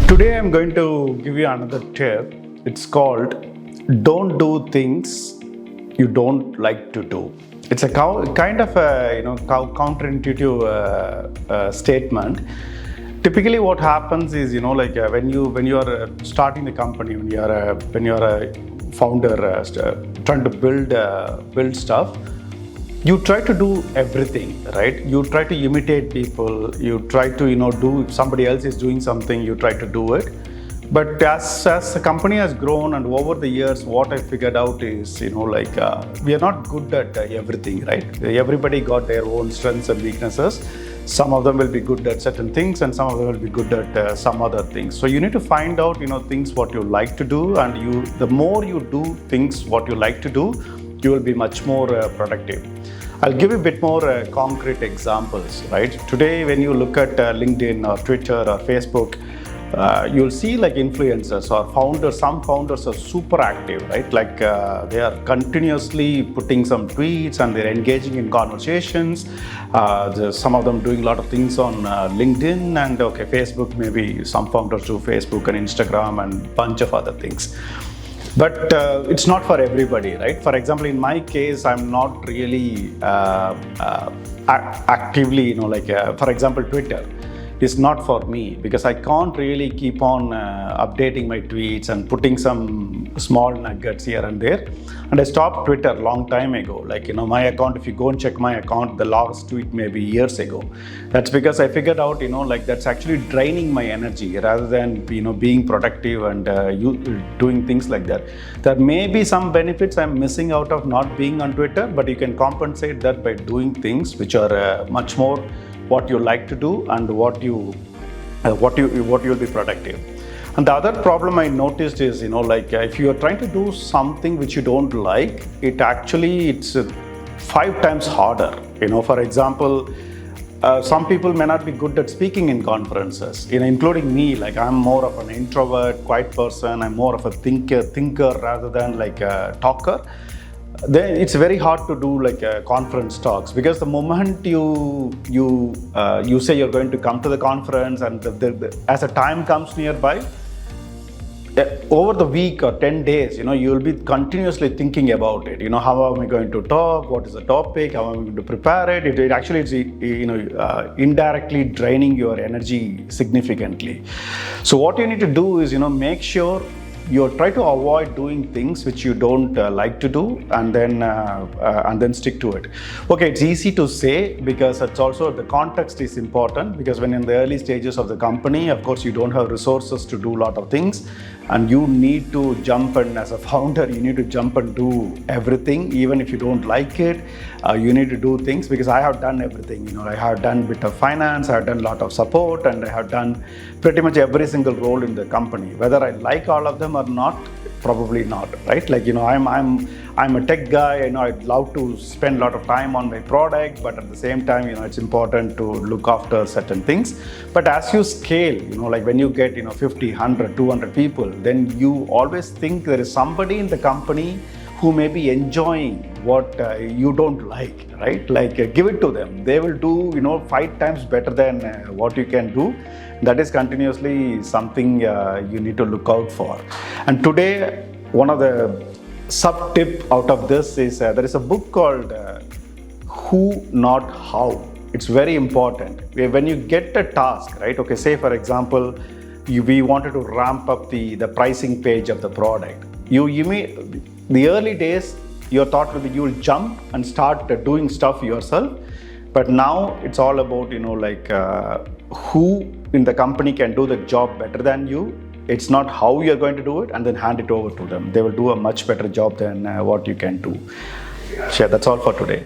Today I'm going to give you another tip. It's called don't do things you don't like to do. It's a kind of a counterintuitive statement. Typically, what happens is when you are starting the company, when you are a founder trying to build stuff. You try to do everything, right? You try to imitate people. You try to do, if somebody else is doing something, you try to do it. But as the company has grown and over the years, what I figured out is we are not good at everything, right? Everybody got their own strengths and weaknesses. Some of them will be good at certain things and some of them will be good at some other things. So you need to find out things what you like to do, and the more you do things what you like to do, you will be much more productive. I'll give you a bit more concrete examples, right? Today, when you look at LinkedIn or Twitter or Facebook, you'll see like influencers or founders. Some founders are super active, right? They are continuously putting some tweets and they're engaging in conversations. Some of them doing a lot of things on LinkedIn and Facebook. Maybe some founders do Facebook and Instagram and a bunch of other things. But it's not for everybody, right? For example, in my case, I'm not really actively, for example, Twitter is not for me because I can't really keep on updating my tweets and putting some small nuggets here and there. And I stopped Twitter a long time ago. My account, if you go and check my account, the last tweet maybe years ago. That's because I figured out, that's actually draining my energy rather than, being productive and doing things like that. There may be some benefits I'm missing out of not being on Twitter, but you can compensate that by doing things which are much more what you like to do and what you'll be productive. And the other problem I noticed is, if you are trying to do something which you don't like, it's 5 times harder. For example, some people may not be good at speaking in conferences, including me. I'm more of an introvert, quiet person. I'm more of a thinker rather than a talker. Then it's very hard to do conference talks because the moment you say you're going to come to the conference and as a time comes nearby, over the week or 10 days, you'll be continuously thinking about it. How am I going to talk? What is the topic? How am I going to prepare it? It actually is, indirectly draining your energy significantly. So what you need to do is, make sure you try to avoid doing things which you don't like to do, and then stick to it. Okay, it's easy to say because it's also the context is important, because when in the early stages of the company, of course, you don't have resources to do a lot of things, and you need to jump, and as a founder, you need to jump and do everything, even if you don't like it. You need to do things, because I have done everything. I have done a bit of finance, I have done a lot of support, and I have done pretty much every single role in the company. Whether I like all of them or not, probably not, right? I'm a tech guy. I'd love to spend a lot of time on my product, but at the same time, it's important to look after certain things. But as you scale, when you get 50, 100, 200 people, then you always think there is somebody in the company who may be enjoying what you don't like, right? Give it to them. They will do 5 times better than what you can do. That is continuously something you need to look out for. And today, one of the sub-tip out of this is there is a book called Who Not How. It's very important. When you get a task, right? Okay, say for example, we wanted to ramp up the pricing page of the product. The early days, your thought will be you will jump and start doing stuff yourself. But now it's all about who in the company can do the job better than you. It's not how you're going to do it, and then hand it over to them. They will do a much better job than what you can do. Sure, that's all for today.